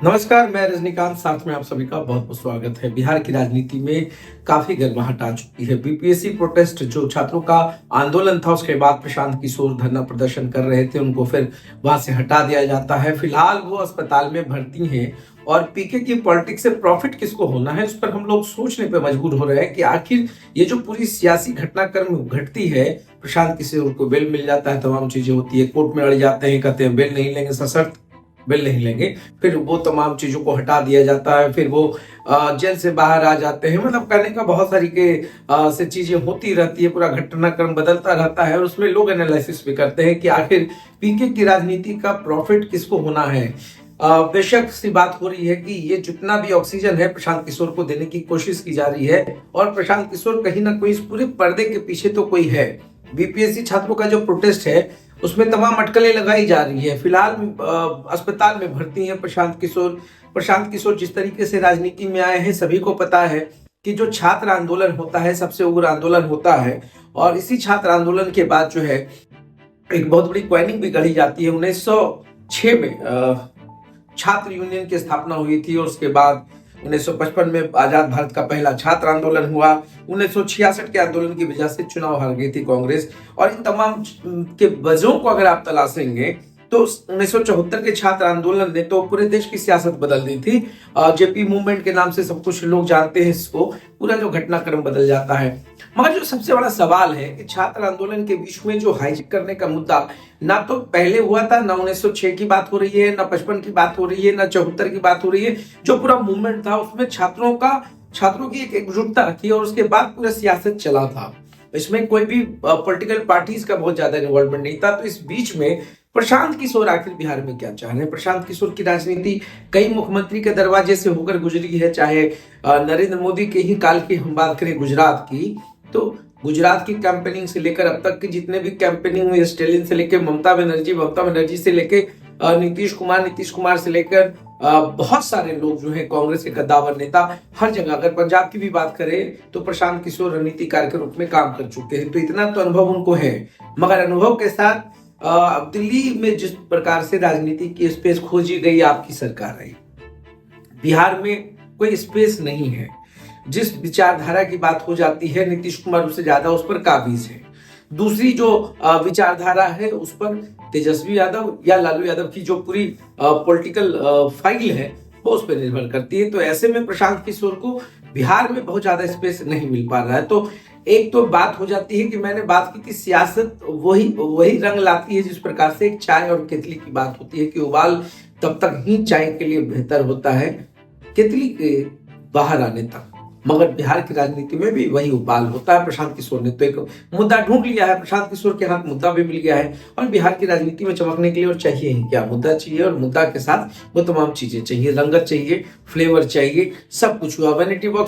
नमस्कार, मैं रजनीकांत, साथ में आप सभी का बहुत बहुत स्वागत है। बिहार की राजनीति में काफी गर्माहट आ चुकी है। बीपीएससी प्रोटेस्ट जो छात्रों का आंदोलन था, उसके बाद प्रशांत किशोर धरना प्रदर्शन कर रहे थे, उनको फिर वहां से हटा दिया जाता है। फिलहाल वो अस्पताल में भर्ती हैं और पीके की पॉलिटिक्स से प्रॉफिट किसको होना है, उस पर हम लोग सोचने पर मजबूर हो रहे हैं कि आखिर ये जो पूरी सियासी घटनाक्रम घटती है, प्रशांत किशोर को बेल मिल जाता है, तमाम चीजें होती है, कोर्ट में अड़ जाते हैं, कहते हैं बेल नहीं लेंगे, सशर्त बिल नहीं लेंगे, फिर वो तमाम चीजों को हटा दिया जाता है, फिर वो जेल से बाहर आ जाते हैं। मतलब करने का बहुत सारी से चीजें होती रहती है, पूरा घटनाक्रम बदलता रहता है और उसमें लोग एनालिसिस भी करते हैं कि आखिर पीके की राजनीति का प्रॉफिट किसको होना है। बेशक सी बात हो रही है कि ये जितना भी ऑक्सीजन है प्रशांत किशोर को देने की कोशिश की जा रही है और प्रशांत किशोर कहीं ना कहीं इस पूरे पर्दे के पीछे तो कोई है। बीपीएससी छात्रों का जो प्रोटेस्ट है उसमें तमाम अटकलें लगाई जा रही है। फिलहाल अस्पताल में भर्ती हैं प्रशांत किशोर। प्रशांत किशोर जिस तरीके से राजनीति में आए हैं, सभी को पता है कि जो छात्र आंदोलन होता है सबसे उग्र आंदोलन होता है और इसी छात्र आंदोलन के बाद जो है एक बहुत बड़ी क्वाइनिंग भी गढ़ी जाती है। 1906 में छात्र यूनियन की स्थापना हुई थी और उसके बाद 1955 में आजाद भारत का पहला छात्र आंदोलन हुआ। 1966 के आंदोलन की वजह से चुनाव हार गई थी कांग्रेस और इन तमाम के वजहों को अगर आप तलाशेंगे तो 1974 के छात्र आंदोलन ने तो पूरे देश की सियासत बदल दी थी। जेपी मूवमेंट के नाम से सब कुछ लोग जानते हैं इसको, पूरा जो घटनाक्रम बदल जाता है। मगर जो सबसे बड़ा सवाल है कि छात्र आंदोलन के बीच में जो हाईजैक करने का मुद्दा ना तो पहले हुआ था, ना 1906 की बात हो रही है, ना 55 की बात हो रही है, ना 74 की बात हो रही है। जो पूरा मूवमेंट था उसमें छात्रों की एक एकजुटता थी और उसके बाद पूरा सियासत चला था। इसमें कोई भी पॉलिटिकल पार्टीज का बहुत ज्यादा इन्वॉल्वमेंट नहीं था। तो इस बीच में प्रशांत किशोर आखिर बिहार में क्या चाह रहे हैं? प्रशांत किशोर की राजनीति कई मुख्यमंत्री के दरवाजे से होकर गुजरी है, चाहे नरेंद्र मोदी के ही काल की हम बात करें गुजरात की, तो गुजरात की कैंपेनिंग से लेकर अब तक की जितने भी कैंपेनिंग हुई, स्टेलिन से लेकर ममता बनर्जी से लेकर नीतीश कुमार से लेकर बहुत सारे लोग जो है कांग्रेस के कद्दावर नेता, हर जगह अगर पंजाब की भी बात करें तो प्रशांत किशोर रणनीतिकार के रूप में काम कर चुके हैं। तो इतना तो अनुभव उनको है, मगर अनुभव के साथ दिल्ली में जिस प्रकार से राजनीति की स्पेस खोजी गई, आपकी सरकार आई, बिहार में कोई स्पेस नहीं है। जिस विचारधारा की बात हो जाती है, नीतीश कुमार उससे ज्यादा उस पर काबिज है। दूसरी जो विचारधारा है उस पर तेजस्वी यादव या लालू यादव की जो पूरी पॉलिटिकल फाइल है वो उस पर निर्भर करती है। तो ऐसे में प्रशांत किशोर को बिहार में बहुत ज्यादा स्पेस नहीं मिल पा रहा है। तो एक तो बात हो जाती है कि मैंने बात की थी, सियासत वही रंग लाती है जिस प्रकार से एक चाय और केतली की बात होती है कि उबाल तब तक ही चाय के लिए बेहतर होता है केतली के बाहर आने तक। मगर बिहार की राजनीति में भी वही उबाल होता है। प्रशांत किशोर ने तो एक मुद्दा ढूंढ लिया है, प्रशांत किशोर के हाथ मुद्दा भी मिल गया है और बिहार की राजनीति में चमकने के लिए और चाहिए ही क्या, मुद्दा चाहिए और मुद्दा के साथ वो तमाम चीजें चाहिए, रंगत चाहिए, फ्लेवर चाहिए, सब कुछ हुआ। वैनिटी वैन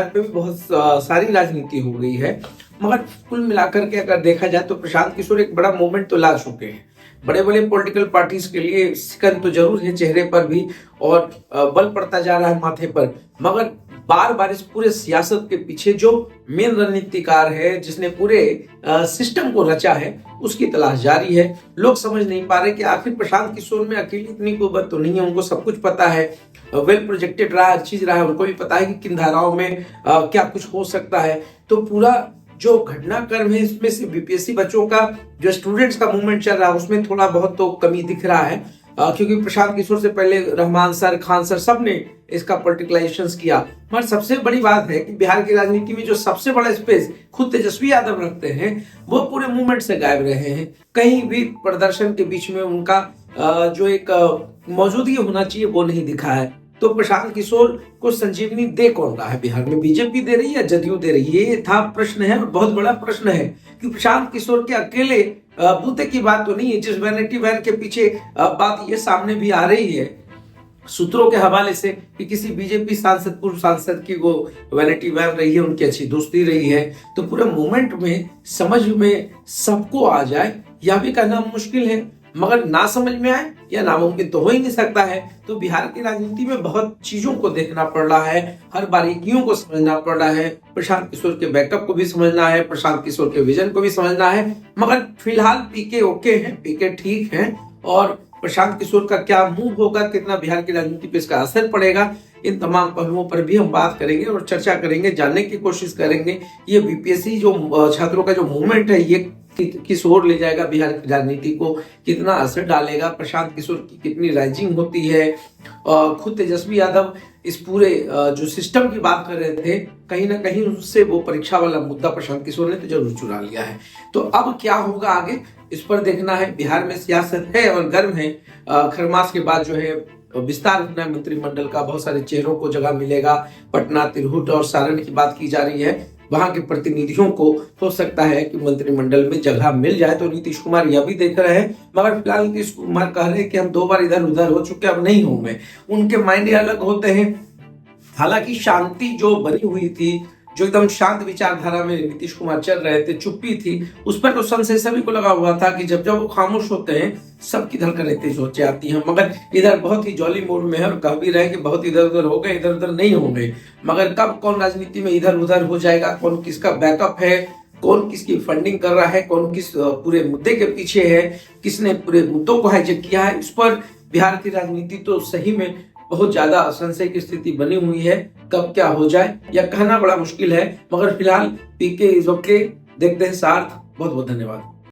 पे भी बहुत सारी राजनीति हो गई है। मगर कुल मिलाकर के अगर देखा जाए तो प्रशांत किशोर एक बड़ा मूवमेंट तो ला चुके हैं। बड़े बड़े पॉलिटिकल पार्टीज के लिए सिकन तो जरूर है चेहरे पर भी और बल पड़ता जा रहा है माथे पर, मगर बार बार इस पूरे सियासत के पीछे जो मेन रणनीतिकार है, जिसने पूरे सिस्टम को रचा है, उसकी तलाश जारी है। लोग समझ नहीं पा रहे कि आखिर प्रशांत किशोर में अकेली इतनी कुव्वत तो नहीं है, उनको सब कुछ पता है, वेल प्रोजेक्टेड रहा, हर चीज रहा है, उनको भी पता है कि किन धाराओं में क्या कुछ हो सकता है। तो पूरा जो घटनाक्रम है इसमें से बीपीएससी बच्चों का जो स्टूडेंट्स का मूवमेंट चल रहा है उसमें थोड़ा बहुत तो कमी दिख रहा है, क्योंकि प्रशांत किशोर से पहले रहमान सर, खान सर, सब ने इसका पॉलिटिकलाइजेशन किया। मगर सबसे बड़ी बात है कि बिहार की राजनीति में जो सबसे बड़ा स्पेस खुद तेजस्वी यादव रखते हैं वो पूरे मूवमेंट से गायब रहे हैं। कहीं भी प्रदर्शन के बीच में उनका जो एक मौजूदगी होना चाहिए वो नहीं दिखा है। तो प्रशांत किशोर को संजीवनी दे कौन रहा है बिहार में? बीजेपी दे रही है या जदयू दे रही है? ये था प्रश्न है और बहुत बड़ा प्रश्न है कि प्रशांत किशोर के अकेले बूते की बात तो नहीं है। जिस वैनिटी वैन के पीछे बात ये सामने भी आ रही है सूत्रों के हवाले से कि किसी बीजेपी सांसद, पूर्व सांसद की वो वैनिटी वैन रही है, उनकी अच्छी दोस्ती रही है। तो पूरे मूवमेंट में समझ में सबको आ जाए यह भी कहना मुश्किल है, मगर ना समझ में आए या नामुमकिन तो हो ही नहीं सकता है। तो बिहार की राजनीति में बहुत चीजों को देखना पड़ रहा है, हर बारीकियों को समझना पड़ रहा है, प्रशांत किशोर के बैकअप को भी समझना है, प्रशांत किशोर के विजन को भी समझना है। मगर फिलहाल पीके ओके हैं, पीके ठीक हैं और प्रशांत किशोर का क्या मूव होगा, कितना बिहार की राजनीति पे इसका असर पड़ेगा, इन तमाम पहलुओं पर भी हम बात करेंगे और चर्चा करेंगे, जानने की कोशिश करेंगे ये बीपीएससी जो छात्रों का जो मूवमेंट है ये किस ओर ले जाएगा, बिहार की राजनीति को कितना असर डालेगा, प्रशांत किशोर की कितनी राइजिंग होती है। खुद तेजस्वी यादव इस पूरे जो सिस्टम की बात कर रहे थे, कहीं ना कहीं उससे वो परीक्षा वाला मुद्दा प्रशांत किशोर ने तो जरूर चुरा लिया है। तो अब क्या होगा आगे, इस पर देखना है। बिहार में सियासत है और गर्म है। खरमास के बाद जो है विस्तार होना है मंत्रिमंडल का, बहुत सारे चेहरों को जगह मिलेगा। पटना, तिरहुत और सारण की बात की जा रही है, वहां के प्रतिनिधियों को हो सकता है कि मंत्रिमंडल में जगह मिल जाए। तो नीतीश कुमार यह भी देख रहे हैं, मगर फिलहाल नीतीश कुमार कह रहे हैं कि हम 2 बार इधर उधर हो चुके, अब नहीं होंगे। उनके मायने अलग होते हैं। हालांकि शांति जो बनी हुई थी, जो एकदम शांत विचारधारा में नीतीश कुमार चल रहे थे, चुप्पी थी, उस पर तो संशय सभी को लगा हुआ था कि जब जब वो खामोश होते हैं सबकी धड़कनें तेज हो जाती हैं। मगर इधर बहुत ही जॉली मूड में है और कह भी रहे कि बहुत इधर उधर हो गए, इधर उधर नहीं होंगे। मगर कब कौन राजनीति में इधर उधर हो जाएगा, कौन किसका बैकअप है, कौन किसकी फंडिंग कर रहा है, कौन किस पूरे मुद्दे के पीछे है, किसने पूरे मुद्दों को हाईजैक किया है, इस पर बिहार की राजनीति तो सही में बहुत ज्यादा संशय की स्थिति बनी हुई है। कब क्या हो जाए यह कहना बड़ा मुश्किल है, मगर फिलहाल पीके इज ओके। देखते हैं सार्थ। बहुत बहुत धन्यवाद।